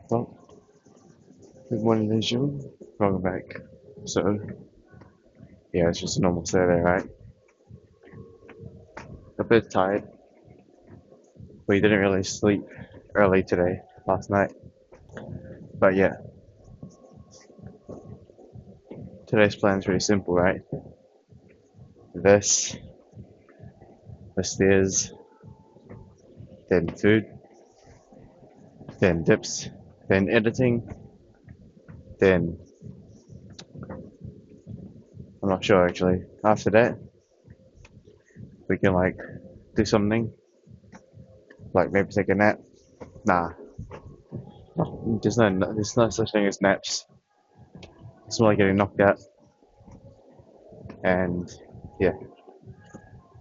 Well, good morning, Asian. Welcome back. So, yeah, it's just a normal Saturday, right? A bit tired. We didn't really sleep early today, last night. But yeah, today's plan is really simple, right? This, the stairs, then food, then dips, then editing, then I'm not sure actually. After that, we can like do something, like maybe take a nap. Nah, there's no such thing as naps. It's more like getting knocked out. And yeah,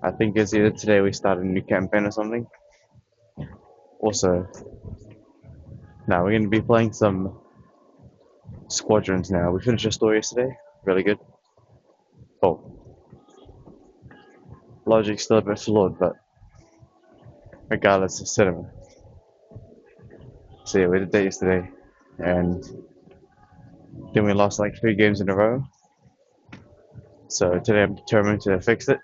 I think it's either today we start a new campaign or something. Also, now we're going to be playing some squadrons now. We finished a story yesterday, really good. Oh, logic's still a bit flawed, but regardless, it's cinema. So yeah, we did that yesterday, and then we lost like 3 games in a row. So today I'm determined to fix it.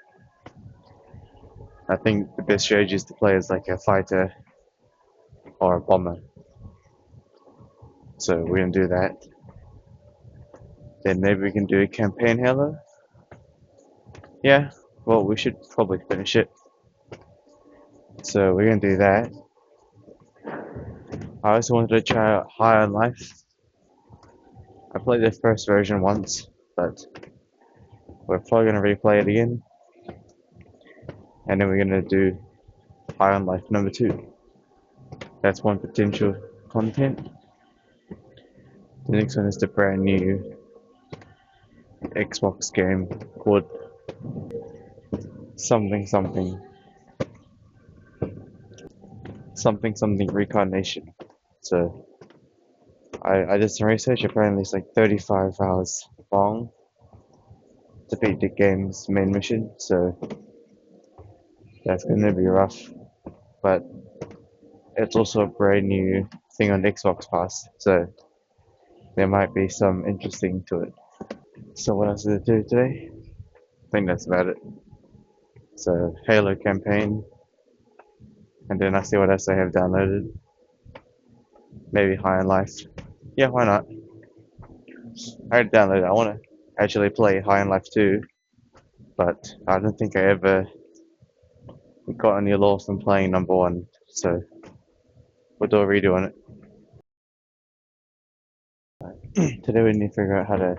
I think the best strategy is to play as like a fighter or a bomber. So we're gonna do that. Then maybe we can do a campaign helo. Yeah, well, we should probably finish it. So we're gonna do that. I also wanted to try out High on Life. I played the first version once, but we're probably gonna replay it again, and then we're gonna do High on Life number 2. That's one potential content. The next one is the brand new Xbox game called something something something something Reincarnation. So I did some research. Apparently, it's like 35 hours long to beat the game's main mission. So that's gonna be rough. But it's also a brand new thing on Xbox Pass. So there might be some interesting to it. So what else did I do today? I think that's about it. So Halo campaign, and then I see what else I have downloaded. Maybe High on Life. Yeah, why not? I already downloaded it. I want to actually play High on Life 2, but I don't think I ever got any law from playing number 1. So we'll do a redo on it. Today we need to figure out how to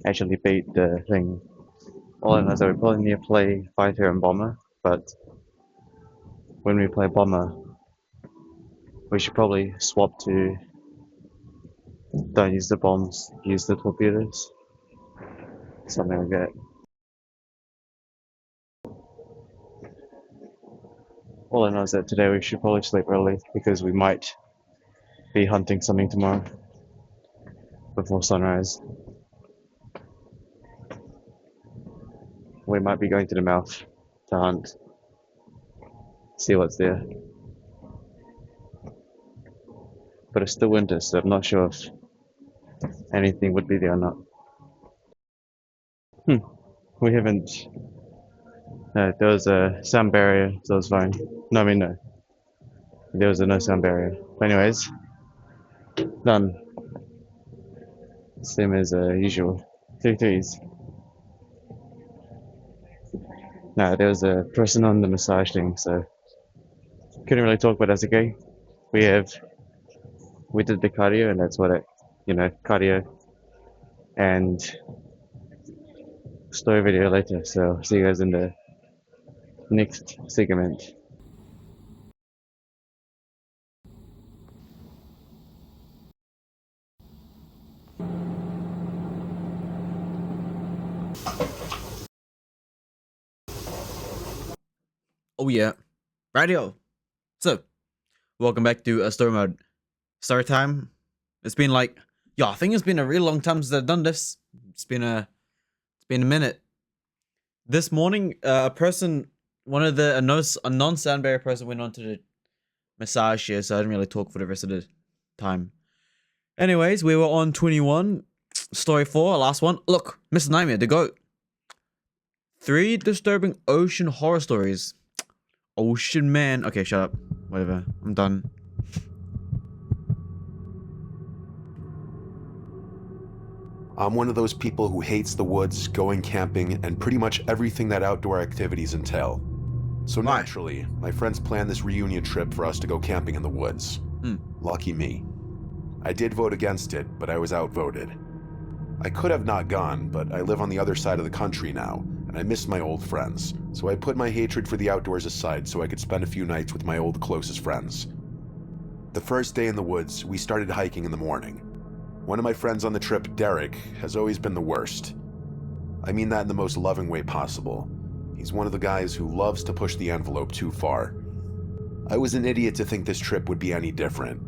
actually beat the thing. All I know is that we probably need to play fighter and bomber, but when we play bomber, we should probably swap to don't use the bombs, use the torpedoes. Something like that. All I know is that today we should probably sleep early because we might be hunting something tomorrow before sunrise. We might be going to the mouth to hunt, see what's there. But it's still winter, so I'm not sure if anything would be there or not. We haven't. There was a sound barrier, so it's fine. No, I mean, no. There was a no sound barrier. But anyways, done. Same as usual. 3 threes. No, there was a person on the massage thing, so couldn't really talk, but that's okay. We did the cardio, and that's what cardio and story video later. So see you guys in the next segment. Oh yeah, radio. So, welcome back to story mode. Story time. It's been like, I think it's been a really long time since I've done this. It's been It's been a minute. This morning, a non-sound barrier person went on to the massage here, so I didn't really talk for the rest of the time. Anyways, we were on 21, story 4, last one. Look, Mr. Nightmare, the GOAT. 3 disturbing ocean horror stories. Ocean man. Okay, shut up. Whatever. I'm done. I'm one of those people who hates the woods, going camping, and pretty much everything that outdoor activities entail. So Why? naturally, my friends planned this reunion trip for us to go camping in the woods. Lucky me. I did vote against it, but I was outvoted. I could have not gone, but I live on the other side of the country now, and I miss my old friends, so I put my hatred for the outdoors aside so I could spend a few nights with my old closest friends. The first day in the woods, we started hiking in the morning. One of my friends on the trip, Derek, has always been the worst. I mean that in the most loving way possible. He's one of the guys who loves to push the envelope too far. I was an idiot to think this trip would be any different.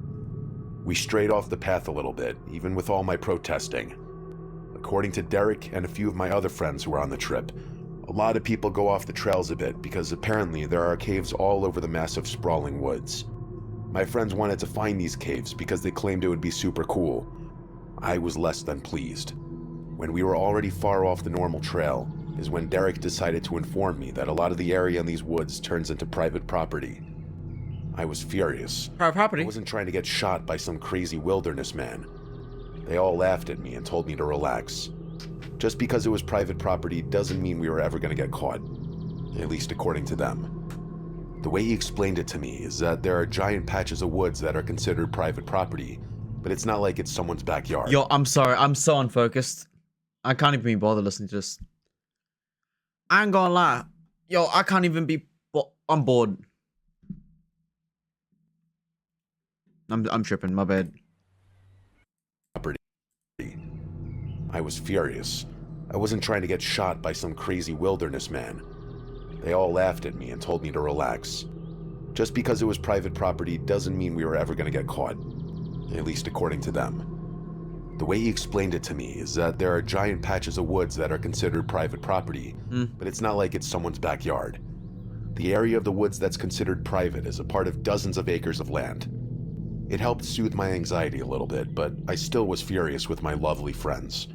We strayed off the path a little bit, even with all my protesting. According to Derek and a few of my other friends who were on the trip, a lot of people go off the trails a bit because apparently there are caves all over the massive sprawling woods. My friends wanted to find these caves because they claimed it would be super cool. I was less than pleased. When we were already far off the normal trail is when Derek decided to inform me that a lot of the area in these woods turns into private property. I was furious. Private property? I wasn't trying to get shot by some crazy wilderness man. They all laughed at me and told me to relax. Just because it was private property doesn't mean we were ever going to get caught. At least according to them. The way he explained it to me is that there are giant patches of woods that are considered private property, but it's not like it's someone's backyard. Yo, I'm sorry. I'm so unfocused. I can't even be bothered listening to this. I ain't gonna lie. Yo, I can't even be... I'm bored. I'm tripping. My bad. I was furious. I wasn't trying to get shot by some crazy wilderness man. They all laughed at me and told me to relax. Just because it was private property doesn't mean we were ever going to get caught. At least according to them. The way he explained it to me is that there are giant patches of woods that are considered private property, but it's not like it's someone's backyard. The area of the woods that's considered private is a part of dozens of acres of land. It helped soothe my anxiety a little bit, but I still was furious with my lovely friends.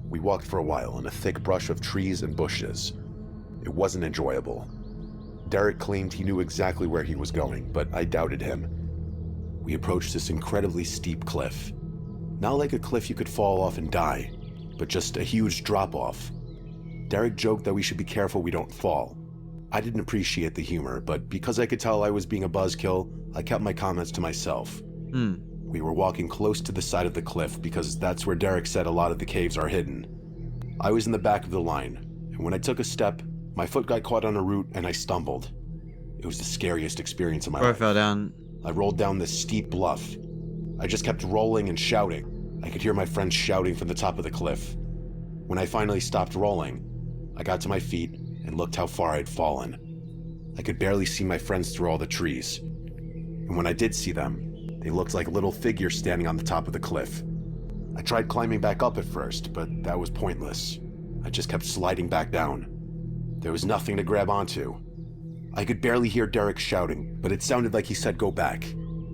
We walked for a while in a thick brush of trees and bushes. It wasn't enjoyable. Derek claimed he knew exactly where he was going, but I doubted him. We approached this incredibly steep cliff. Not like a cliff you could fall off and die, but just a huge drop-off. Derek joked that we should be careful we don't fall. I didn't appreciate the humor, but because I could tell I was being a buzzkill, I kept my comments to myself. We were walking close to the side of the cliff because that's where Derek said a lot of the caves are hidden. I was in the back of the line, and when I took a step, my foot got caught on a root and I stumbled. It was the scariest experience of my life. I fell down. I rolled down this steep bluff. I just kept rolling and shouting. I could hear my friends shouting from the top of the cliff. When I finally stopped rolling, I got to my feet and looked how far I'd fallen. I could barely see my friends through all the trees. And when I did see them, they looked like little figures standing on the top of the cliff. I tried climbing back up at first, but that was pointless. I just kept sliding back down. There was nothing to grab onto. I could barely hear Derek shouting, but it sounded like he said go back.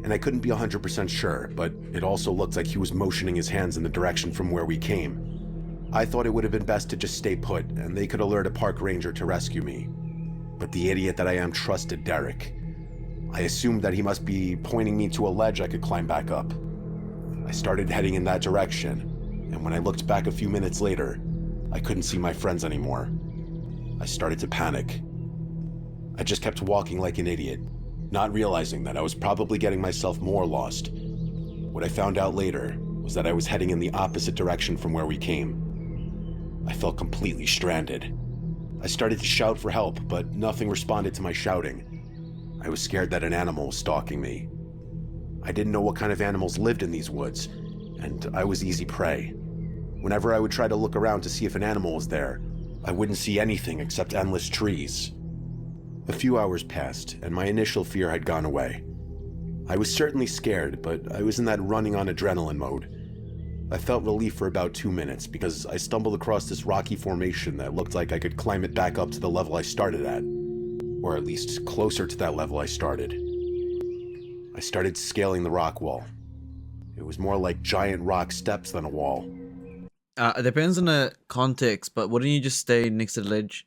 And I couldn't be 100% sure, but it also looked like he was motioning his hands in the direction from where we came. I thought it would have been best to just stay put, and they could alert a park ranger to rescue me. But the idiot that I am trusted Derek. I assumed that he must be pointing me to a ledge I could climb back up. I started heading in that direction, and when I looked back a few minutes later, I couldn't see my friends anymore. I started to panic. I just kept walking like an idiot, not realizing that I was probably getting myself more lost. What I found out later was that I was heading in the opposite direction from where we came. I felt completely stranded. I started to shout for help, but nothing responded to my shouting. I was scared that an animal was stalking me. I didn't know what kind of animals lived in these woods, and I was easy prey. Whenever I would try to look around to see if an animal was there, I wouldn't see anything except endless trees. A few hours passed, and my initial fear had gone away. I was certainly scared, but I was in that running on adrenaline mode. I felt relief for about 2 minutes because I stumbled across this rocky formation that looked like I could climb it back up to the level I started at, or at least closer to that level I started. I started scaling the rock wall. It was more like giant rock steps than a wall. It depends on the context, but wouldn't you just stay next to the ledge?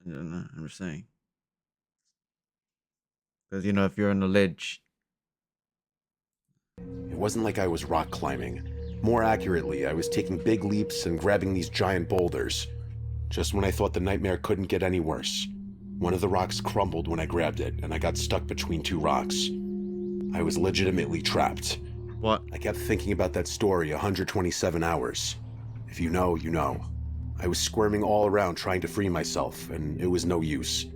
I don't know, I'm just saying. Because, you know, if you're on the ledge... It wasn't like I was rock climbing. More accurately, I was taking big leaps and grabbing these giant boulders. Just when I thought the nightmare couldn't get any worse, one of the rocks crumbled when I grabbed it, and I got stuck between two rocks. I was legitimately trapped. What? I kept thinking about that story 127 hours. If you know, you know. I was squirming all around trying to free myself, and it was no use.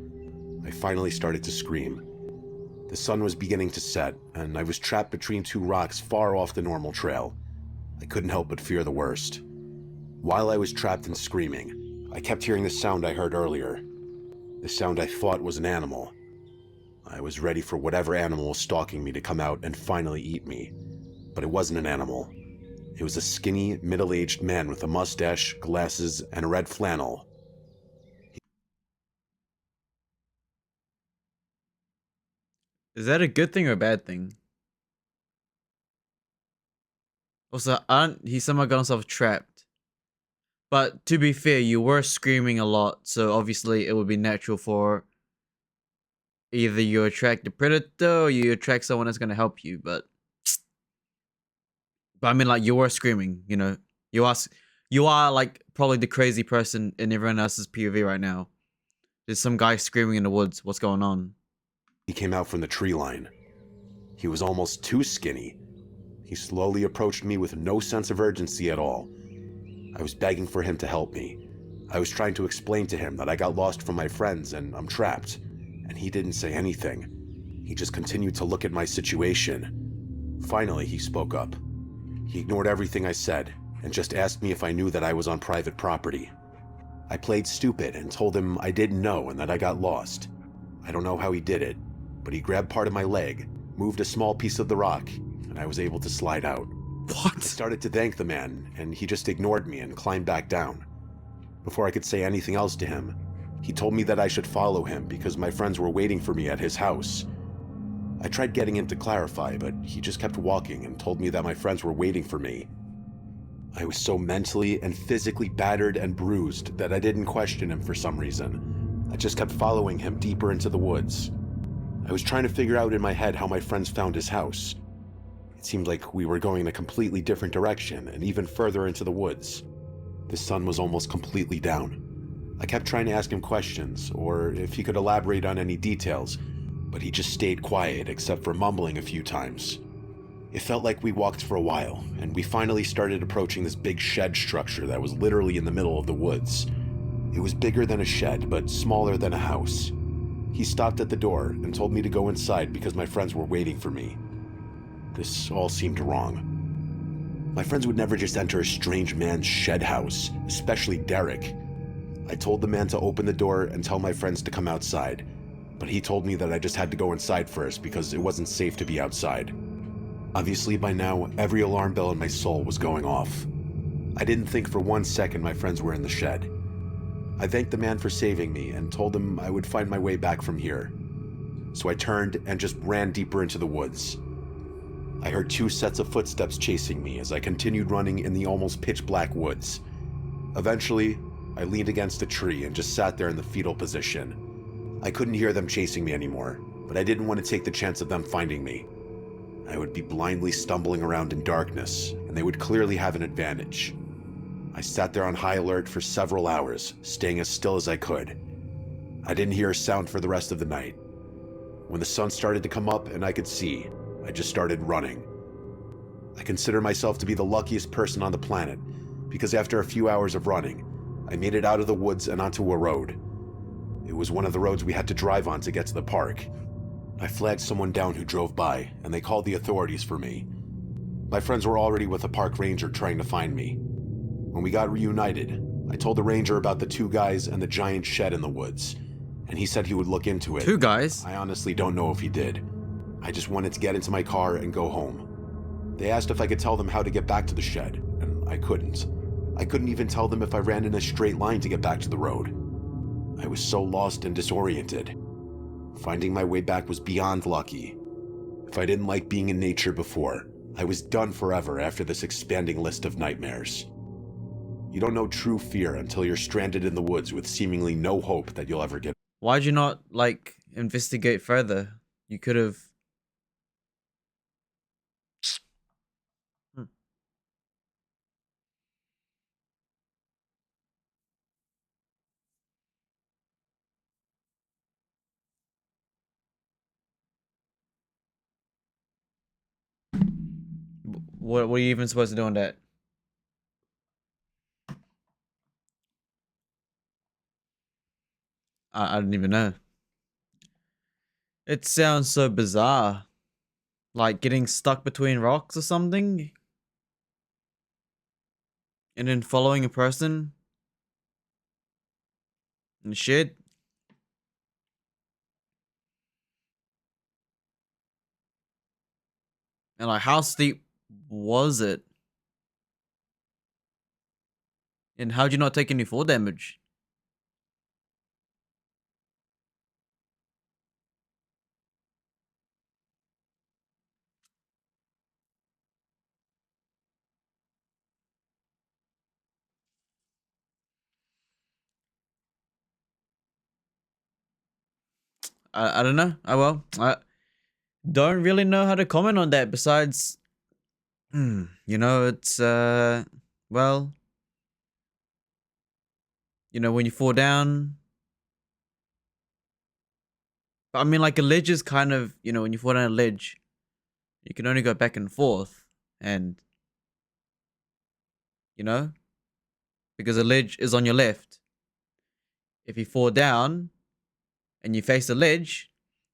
I finally started to scream. The sun was beginning to set, and I was trapped between two rocks far off the normal trail. I couldn't help but fear the worst. While I was trapped and screaming, I kept hearing the sound I heard earlier. The sound I thought was an animal. I was ready for whatever animal was stalking me to come out and finally eat me. But it wasn't an animal. It was a skinny, middle-aged man with a mustache, glasses, and a red flannel. Is that a good thing or a bad thing? Also, he somehow got himself trapped. But to be fair, you were screaming a lot, so obviously it would be natural for either you attract the predator or you attract someone that's gonna help you. But I mean, like, you were screaming, you know. You are like probably the crazy person in everyone else's POV right now. There's some guy screaming in the woods. What's going on? He came out from the tree line. He was almost too skinny. He slowly approached me with no sense of urgency at all. I was begging for him to help me. I was trying to explain to him that I got lost from my friends and I'm trapped. And he didn't say anything. He just continued to look at my situation. Finally, he spoke up. He ignored everything I said and just asked me if I knew that I was on private property. I played stupid and told him I didn't know and that I got lost. I don't know how he did it, but he grabbed part of my leg, moved a small piece of the rock, and I was able to slide out. What? I started to thank the man, and he just ignored me and climbed back down. Before I could say anything else to him, he told me that I should follow him because my friends were waiting for me at his house. I tried getting in to clarify, but he just kept walking and told me that my friends were waiting for me. I was so mentally and physically battered and bruised that I didn't question him for some reason. I just kept following him deeper into the woods. I was trying to figure out in my head how my friends found his house. It seemed like we were going in a completely different direction and even further into the woods. The sun was almost completely down. I kept trying to ask him questions, or if he could elaborate on any details, but he just stayed quiet except for mumbling a few times. It felt like we walked for a while, and we finally started approaching this big shed structure that was literally in the middle of the woods. It was bigger than a shed, but smaller than a house. He stopped at the door and told me to go inside because my friends were waiting for me. This all seemed wrong. My friends would never just enter a strange man's shed house, especially Derek. I told the man to open the door and tell my friends to come outside, but he told me that I just had to go inside first because it wasn't safe to be outside. Obviously, by now, every alarm bell in my soul was going off. I didn't think for 1 second my friends were in the shed. I thanked the man for saving me and told him I would find my way back from here. So I turned and just ran deeper into the woods. I heard 2 sets of footsteps chasing me as I continued running in the almost pitch black woods. Eventually, I leaned against a tree and just sat there in the fetal position. I couldn't hear them chasing me anymore, but I didn't want to take the chance of them finding me. I would be blindly stumbling around in darkness, and they would clearly have an advantage. I sat there on high alert for several hours, staying as still as I could. I didn't hear a sound for the rest of the night. When the sun started to come up and I could see, I just started running. I consider myself to be the luckiest person on the planet, because after a few hours of running, I made it out of the woods and onto a road. It was one of the roads we had to drive on to get to the park. I flagged someone down who drove by, and they called the authorities for me. My friends were already with a park ranger trying to find me. When we got reunited, I told the ranger about the 2 guys and the giant shed in the woods, and he said he would look into it. 2 guys? I honestly don't know if he did. I just wanted to get into my car and go home. They asked if I could tell them how to get back to the shed, and I couldn't. I couldn't even tell them if I ran in a straight line to get back to the road. I was so lost and disoriented. Finding my way back was beyond lucky. If I didn't like being in nature before, I was done forever after this expanding list of nightmares. You don't know true fear until you're stranded in the woods with seemingly no hope that you'll ever get. Why'd you not, like, investigate further? You could have... Hmm. What are you even supposed to do on that? I didn't even know. It sounds so bizarre. Like getting stuck between rocks or something? And then following a person? And shit? And like, how steep was it? And how'd you not take any fall damage? I don't know. Oh well. I don't really know how to comment on that besides... you know, it's, well... You know, when you fall down... I mean, like, a ledge is kind of... You know, when you fall down a ledge... You can only go back and forth. And... You know? Because a ledge is on your left. If you fall down... And you face the ledge...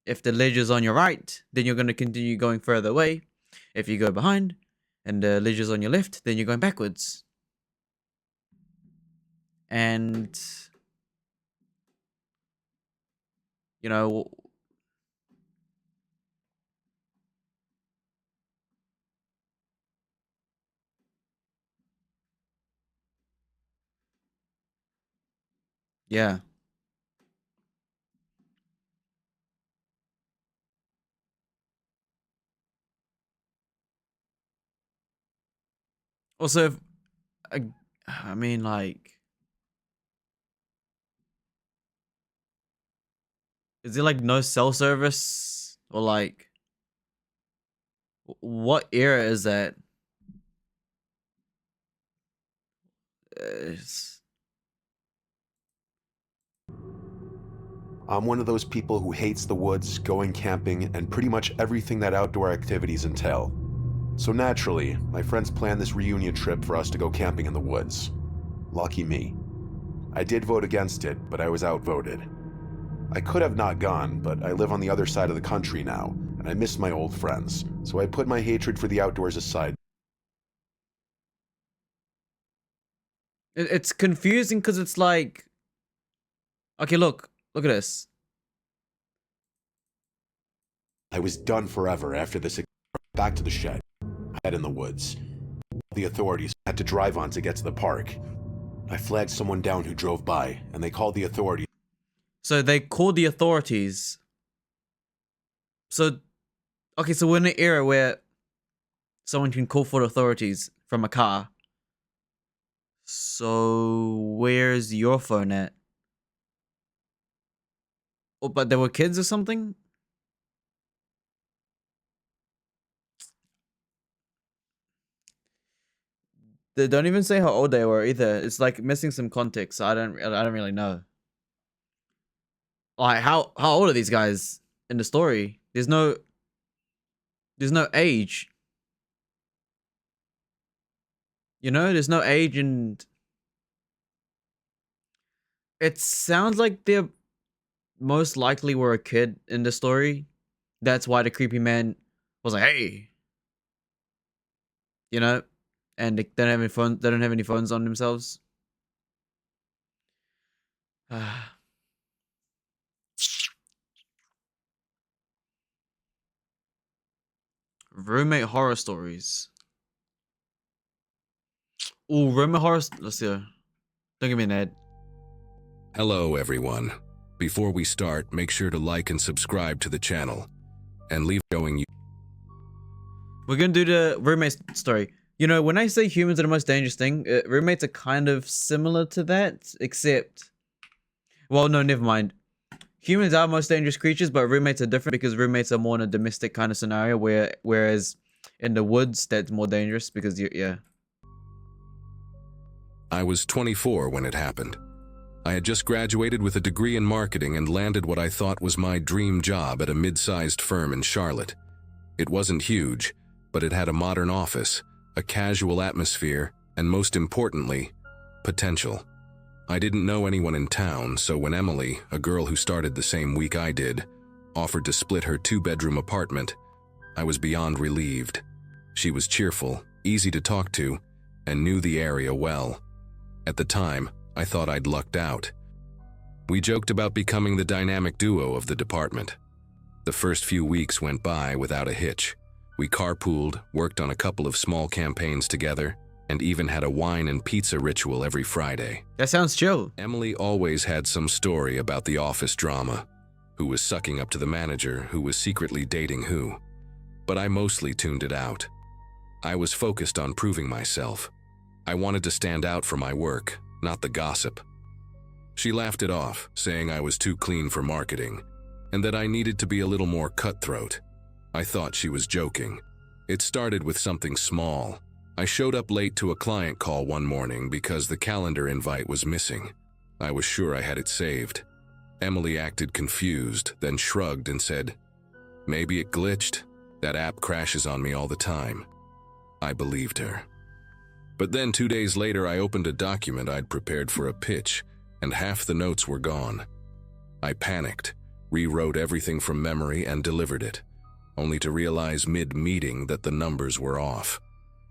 If the ledge is on your right... Then you're going to continue going further away. If you go behind... And the ledge is on your left... Then you're going backwards. And... You know... Yeah. Also, if, I mean, like... Is there, like, no cell service? Or, like... What era is that? It's... I'm one of those people who hates the woods, going camping, and pretty much everything that outdoor activities entail. So naturally, my friends planned this reunion trip for us to go camping in the woods. Lucky me. I did vote against it, but I was outvoted. I could have not gone, but I live on the other side of the country now, and I miss my old friends, so I put my hatred for the outdoors aside. It's confusing because it's like... Okay, look at this. I was done forever after this. Back to the shed. I had in the woods. The authorities had to drive on to get to the park. I flagged someone down who drove by, and they called the authorities. So they called the authorities. So, okay, so we're in an era where someone can call for the authorities from a car. So where's your phone at? Oh, but there were kids or something? They don't even say how old they were either. It's like missing some context. So I don't really know. Like how old are these guys in the story? There's no age. You know, there's no age, and it sounds like they're most likely were a kid in the story. That's why the creepy man was like, "Hey," you know, and they don't have any phone. They don't have any phones on themselves. Roommate horror stories. Ooh, Roman horror. Let's see. Don't give me an ad. Hello, everyone. Before we start, make sure to like and subscribe to the channel, and leave going. We're gonna do the roommates story. You know, when I say humans are the most dangerous thing, roommates are kind of similar to that, except, well, no, never mind. Humans are most dangerous creatures, but roommates are different because roommates are more in a domestic kind of scenario, whereas in the woods, that's more dangerous because yeah. I was 24 when it happened. I had just graduated with a degree in marketing and landed what I thought was my dream job at a mid-sized firm in Charlotte. It wasn't huge, but it had a modern office, a casual atmosphere, and most importantly, potential. I didn't know anyone in town, so when Emily, a girl who started the same week I did, offered to split her 2-bedroom apartment, I was beyond relieved. She was cheerful, easy to talk to, and knew the area well. At the time, I thought I'd lucked out. We joked about becoming the dynamic duo of the department. The first few weeks went by without a hitch. We carpooled, worked on a couple of small campaigns together, and even had a wine and pizza ritual every Friday. That sounds chill. Emily always had some story about the office drama, who was sucking up to the manager, who was secretly dating who. But I mostly tuned it out. I was focused on proving myself. I wanted to stand out for my work, not the gossip. She laughed it off, saying I was too clean for marketing, and that I needed to be a little more cutthroat. I thought she was joking. It started with something small. I showed up late to a client call one morning because the calendar invite was missing. I was sure I had it saved. Emily acted confused, then shrugged and said, "Maybe it glitched. That app crashes on me all the time." I believed her. But then 2 days later, I opened a document I'd prepared for a pitch, and half the notes were gone. I panicked, rewrote everything from memory and delivered it, only to realize mid-meeting that the numbers were off.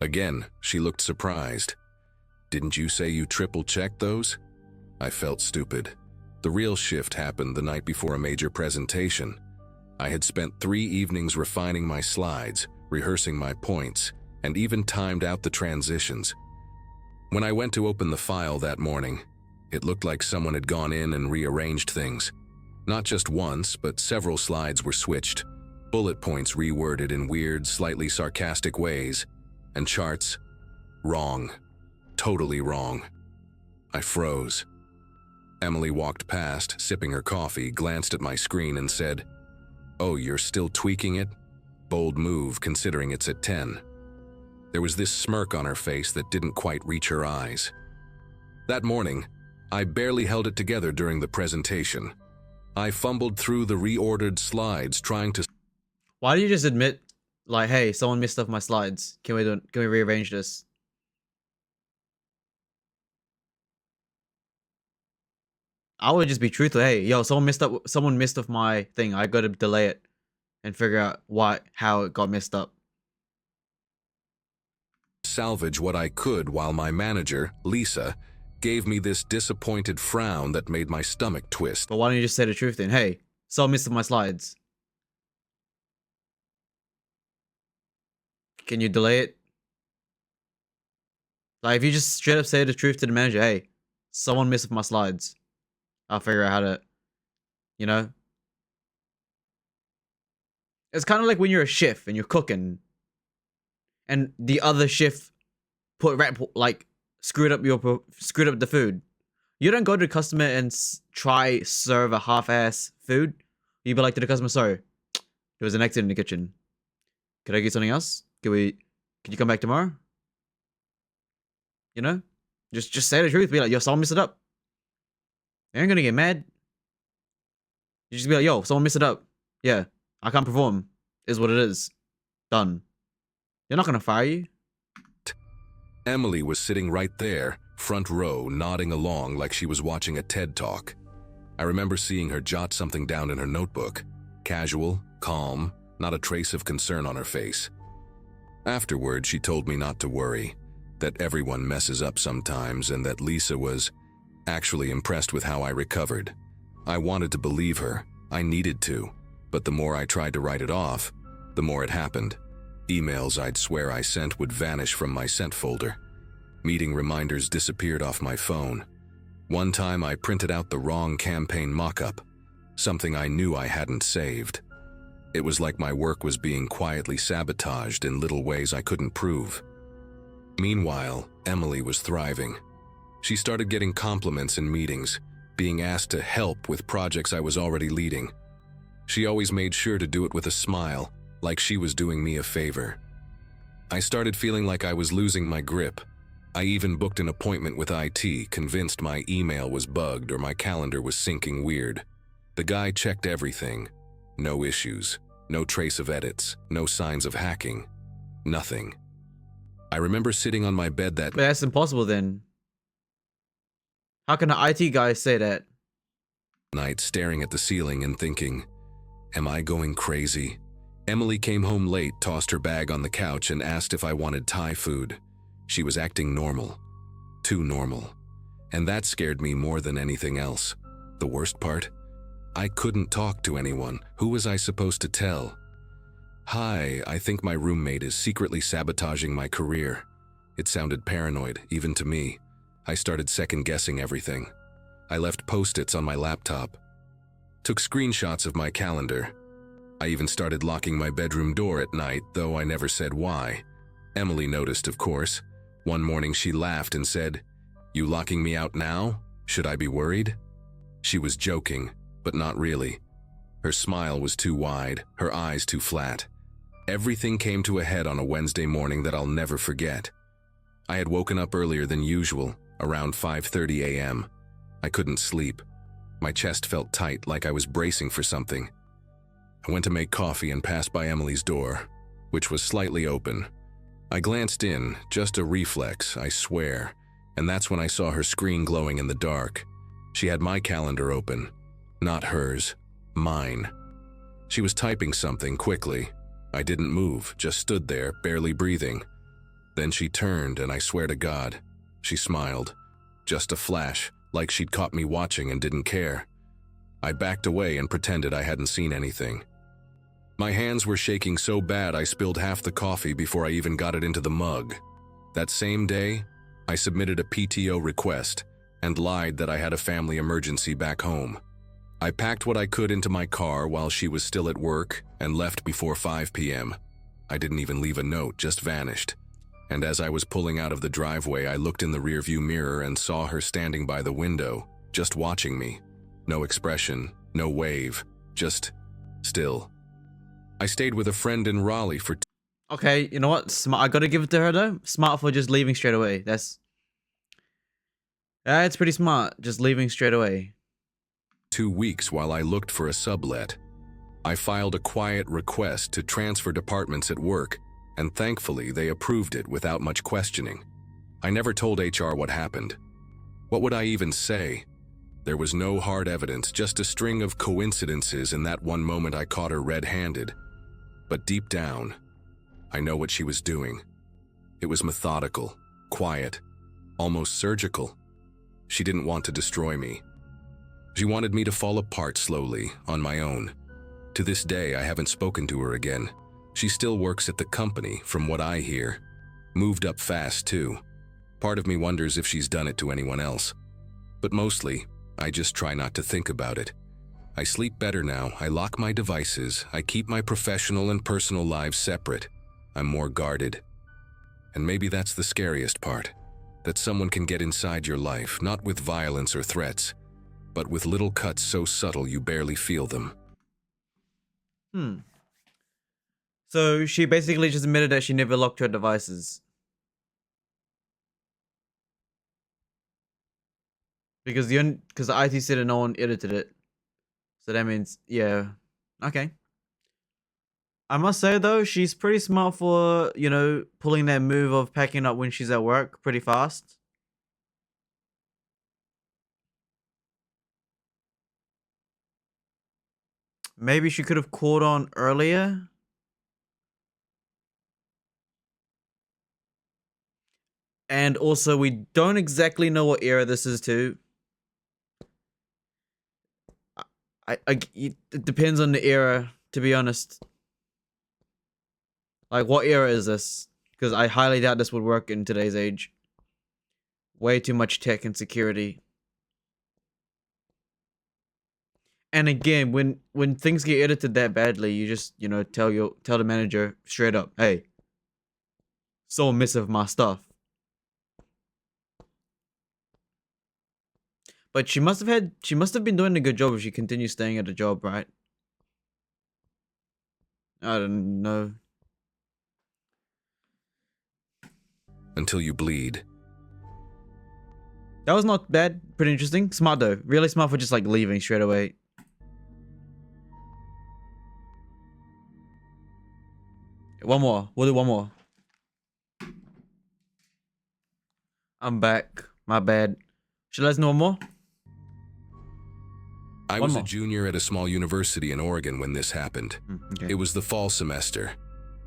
Again, she looked surprised. "Didn't you say you triple-checked those?" I felt stupid. The real shift happened the night before a major presentation. I had spent 3 evenings refining my slides, rehearsing my points, and even timed out the transitions. When I went to open the file that morning, it looked like someone had gone in and rearranged things. Not just once, but several slides were switched, bullet points reworded in weird, slightly sarcastic ways, and charts wrong. Totally wrong. I froze. Emily walked past, sipping her coffee, glanced at my screen and said, "Oh, you're still tweaking it? Bold move considering it's at 10. There was this smirk on her face that didn't quite reach her eyes. That morning, I barely held it together during the presentation. I fumbled through the reordered slides trying to... Why do you just admit, like, hey, someone messed up my slides. Can we rearrange this? I would just be truthful. Hey, yo, someone messed up my thing. I got to delay it and figure out how it got messed up. salvage what I could while my manager, Lisa, gave me this disappointed frown that made my stomach twist. But why don't you just say the truth then? Hey, someone messed up my slides. Can you delay it? Like, if you just straight up say the truth to the manager, hey, someone messed up my slides. I'll figure out how to, you know? It's kind of like when you're a chef and you're cooking and the other chef screwed up the food. You don't go to the customer and try serve a half-ass food. You be like to the customer, sorry, there was an accident in the kitchen. Could I get something else? Could you come back tomorrow? You know? Just say the truth. Be like, yo, someone messed it up. They ain't gonna get mad. You just be like, yo, someone messed it up. Yeah, I can't perform. Is what it is. Done. They're not gonna fire you. Emily was sitting right there, front row, nodding along like she was watching a TED Talk. I remember seeing her jot something down in her notebook. Casual, calm, not a trace of concern on her face. Afterward, she told me not to worry, that everyone messes up sometimes and that Lisa was actually impressed with how I recovered. I wanted to believe her. I needed to. But the more I tried to write it off, the more it happened. Emails I'd swear I sent would vanish from my sent folder. Meeting reminders disappeared off my phone. One time I printed out the wrong campaign mock-up, something I knew I hadn't saved. It was like my work was being quietly sabotaged in little ways I couldn't prove. Meanwhile, Emily was thriving. She started getting compliments in meetings, being asked to help with projects I was already leading. She always made sure to do it with a smile, like she was doing me a favor. I started feeling like I was losing my grip. I even booked an appointment with IT, convinced my email was bugged or my calendar was syncing weird. The guy checked everything. No issues, no trace of edits, no signs of hacking, nothing. I remember sitting on my bed that But that's impossible then. How can an IT guy say that? night, staring at the ceiling and thinking, am I going crazy? Emily came home late, tossed her bag on the couch, and asked if I wanted Thai food. She was acting normal. Too normal. And that scared me more than anything else. The worst part? I couldn't talk to anyone. Who was I supposed to tell? Hi, I think my roommate is secretly sabotaging my career. It sounded paranoid, even to me. I started second-guessing everything. I left post-its on my laptop. Took screenshots of my calendar. I even started locking my bedroom door at night, though I never said why. Emily noticed, of course. One morning she laughed and said, "You locking me out now? Should I be worried?" She was joking, but not really. Her smile was too wide, her eyes too flat. Everything came to a head on a Wednesday morning that I'll never forget. I had woken up earlier than usual, around 5:30 a.m. I couldn't sleep. My chest felt tight, like I was bracing for something. I went to make coffee and passed by Emily's door, which was slightly open. I glanced in, just a reflex, I swear, and that's when I saw her screen glowing in the dark. She had my calendar open. Not hers, mine. She was typing something quickly. I didn't move, just stood there, barely breathing. Then she turned, and I swear to God, she smiled. Just a flash, like she'd caught me watching and didn't care. I backed away and pretended I hadn't seen anything. My hands were shaking so bad I spilled half the coffee before I even got it into the mug. That same day, I submitted a PTO request and lied that I had a family emergency back home. I packed what I could into my car while she was still at work and left before 5 p.m. I didn't even leave a note, just vanished. And as I was pulling out of the driveway, I looked in the rearview mirror and saw her standing by the window, just watching me. No expression, no wave, just still. I stayed with a friend in Raleigh for Okay, you know what? Smart. I gotta give it to her though. Smart for just leaving straight away. That's pretty smart. Just leaving straight away. 2 weeks while I looked for a sublet. I filed a quiet request to transfer departments at work, and thankfully they approved it without much questioning. I never told HR what happened. What would I even say? There was no hard evidence, just a string of coincidences in that one moment I caught her red-handed. But deep down, I know what she was doing. It was methodical, quiet, almost surgical. She didn't want to destroy me. She wanted me to fall apart slowly, on my own. To this day, I haven't spoken to her again. She still works at the company, from what I hear. Moved up fast, too. Part of me wonders if she's done it to anyone else. But mostly, I just try not to think about it. I sleep better now, I lock my devices, I keep my professional and personal lives separate. I'm more guarded. And maybe that's the scariest part. That someone can get inside your life, not with violence or threats, but with little cuts so subtle you barely feel them. So she basically just admitted that she never locked her devices. Because the IT said that no one edited it. So that means, yeah. Okay. I must say though, she's pretty smart for, you know, pulling that move of packing up when she's at work pretty fast. Maybe she could have called on earlier. And also, we don't exactly know what era this is too. It depends on the era, to be honest. Like, what era is this? Because I highly doubt this would work in today's age. Way too much tech and security. And again, when things get edited that badly, you just, you know, tell the manager straight up, hey, someone messed with my stuff. But she must have been doing a good job if she continues staying at the job, right? I don't know. Until you bleed. That was not bad. Pretty interesting. Smart though. Really smart for just like leaving straight away. One more. We'll do one more. I'm back. My bad. Should I listen to one more? I One was more. a junior at a small university in Oregon when this happened. Okay. It was the fall semester,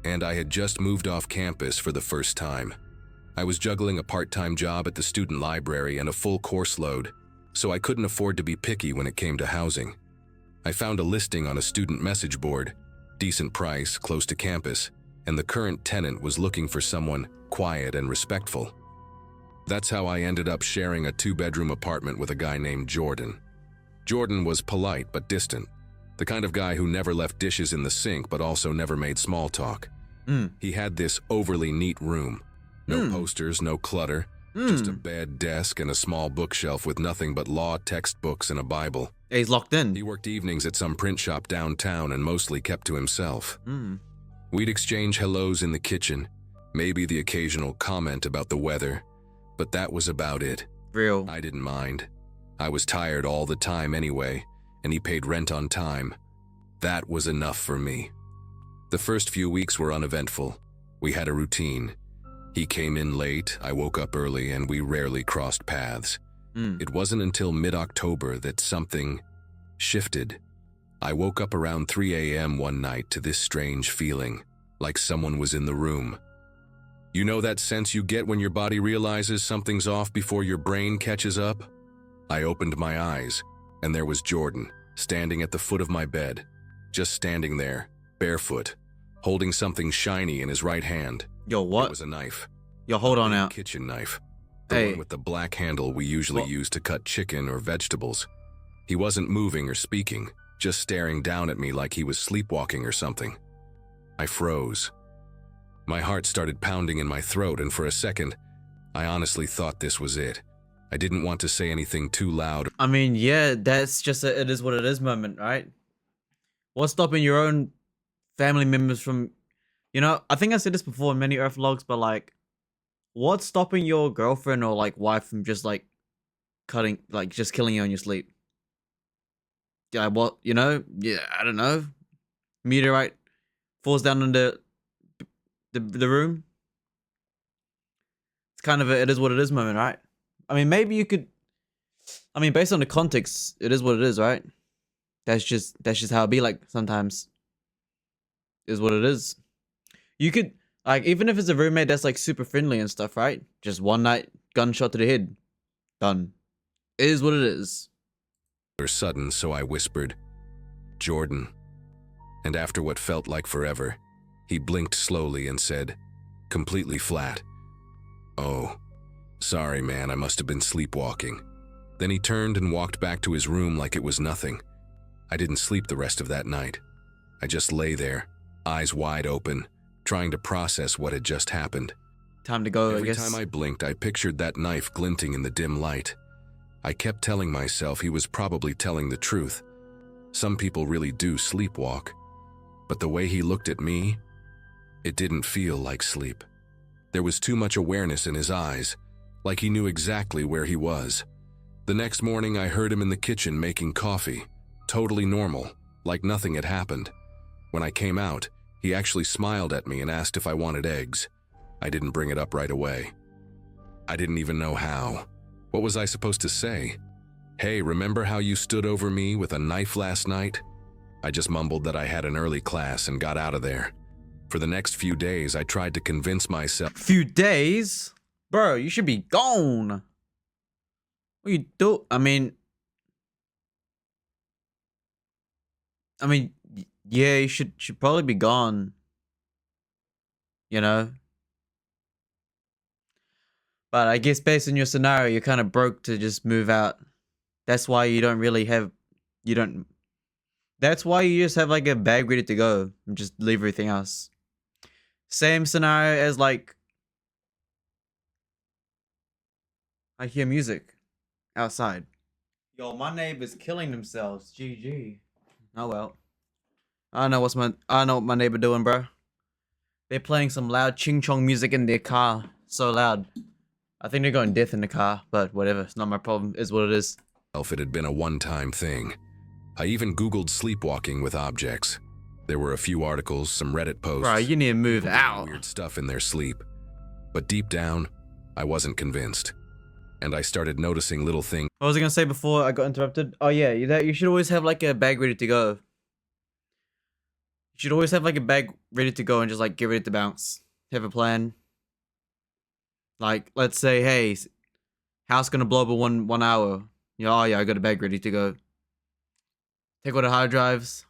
and I had just moved off campus for the first time. I was juggling a part-time job at the student library and a full course load, so I couldn't afford to be picky when it came to housing. I found a listing on a student message board, decent price, close to campus, and the current tenant was looking for someone quiet and respectful. That's how I ended up sharing a 2-bedroom apartment with a guy named Jordan. Jordan was polite but distant, the kind of guy who never left dishes in the sink but also never made small talk. He had this overly neat room. No posters, no clutter, just a bed, desk, and a small bookshelf with nothing but law textbooks and a Bible. He's locked in. He worked evenings at some print shop downtown and mostly kept to himself. We'd exchange hellos in the kitchen, maybe the occasional comment about the weather, but that was about it. Real. I didn't mind. I was tired all the time anyway, and he paid rent on time. That was enough for me. The first few weeks were uneventful. We had a routine. He came in late, I woke up early, and we rarely crossed paths. It wasn't until mid-October that something shifted. I woke up around 3 a.m. one night to this strange feeling, like someone was in the room. You know that sense you get when your body realizes something's off before your brain catches up? I opened my eyes, and there was Jordan, standing at the foot of my bed, just standing there, barefoot, holding something shiny in his right hand. Yo, It what? was a knife. Yo, hold on A now. kitchen knife. The Hey. one with the black handle we usually What? use to cut chicken or vegetables. He wasn't moving or speaking, just staring down at me like he was sleepwalking or something. I froze. My heart started pounding in my throat, and for a second, I honestly thought this was it. I didn't want to say anything too loud. I mean, yeah, that's just a it is what it is moment, right? What's stopping your own family members from, you know, I think I said this before in many Earth vlogs, but like, what's stopping your girlfriend or like wife from just like just killing you on your sleep? Yeah, what, you know? Yeah, I don't know. Meteorite falls down in the room. It's kind of a it is what it is moment, right? I mean, maybe you could. I mean, based on the context, it is what it is, right? That's just how it be. Like sometimes, is what it is. You could like even if it's a roommate that's like super friendly and stuff, right? Just one night, gunshot to the head, done. It is what it is. Or sudden, so I whispered, "Jordan." And after what felt like forever, he blinked slowly and said, completely flat, "Oh, sorry man, I must have been sleepwalking." Then he turned and walked back to his room like it was nothing. I didn't sleep the rest of that night. I just lay there, eyes wide open, trying to process what had just happened. Time to go. I Every guess. time I blinked, I pictured that knife glinting in the dim light. I kept telling myself he was probably telling the truth. Some people really do sleepwalk. But the way he looked at me, it didn't feel like sleep. There was too much awareness in his eyes, like he knew exactly where he was. The next morning, I heard him in the kitchen making coffee, totally normal, like nothing had happened. When I came out, he actually smiled at me and asked if I wanted eggs. I didn't bring it up right away. I didn't even know how. What was I supposed to say? "Hey, remember how you stood over me with a knife last night?" I just mumbled that I had an early class and got out of there. For the next few days, I tried to convince myself. Few days, bro. You should be gone. What you do? I mean, yeah, you should probably be gone. You know. But I guess based on your scenario, you're kind of broke to just move out. That's why you don't really have, you don't, that's why you just have like a bag ready to go and just leave everything else. Same scenario as like, I hear music outside. Yo, my neighbor's killing themselves. GG. Oh well. I don't know what my neighbor doing, bro. They're playing some loud ching chong music in their car. So loud. I think they're going deaf in the car, but whatever. It's not my problem. Is what it is. If it had been a one-time thing. I even Googled sleepwalking with objects. There were a few articles, some Reddit posts. Bro, you need to move people doing out. Weird stuff in their sleep. But deep down, I wasn't convinced. And I started noticing little things. What was I gonna say before I got interrupted? Oh yeah, you should always have like a bag ready to go. You should always have like a bag ready to go and just like get ready to bounce. Have a plan. Like, let's say, hey, house gonna blow up in one hour. Oh yeah, I got a bag ready to go. Take all the hard drives.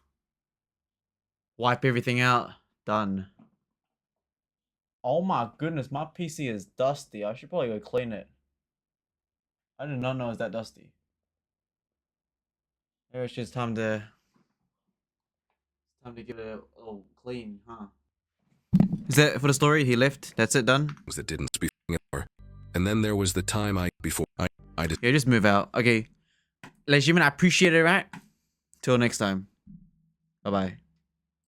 Wipe everything out. Done. Oh my goodness, my PC is dusty. I should probably go clean it. I did not know it was that dusty. Maybe it's just time to give it a little clean, huh? Is that for the story? He left. That's it. Done. That didn't speak anymore. And then there was the time I just Yeah, just move out. Okay. Ladies and gentlemen, I appreciate it, right? Till next time. Bye bye.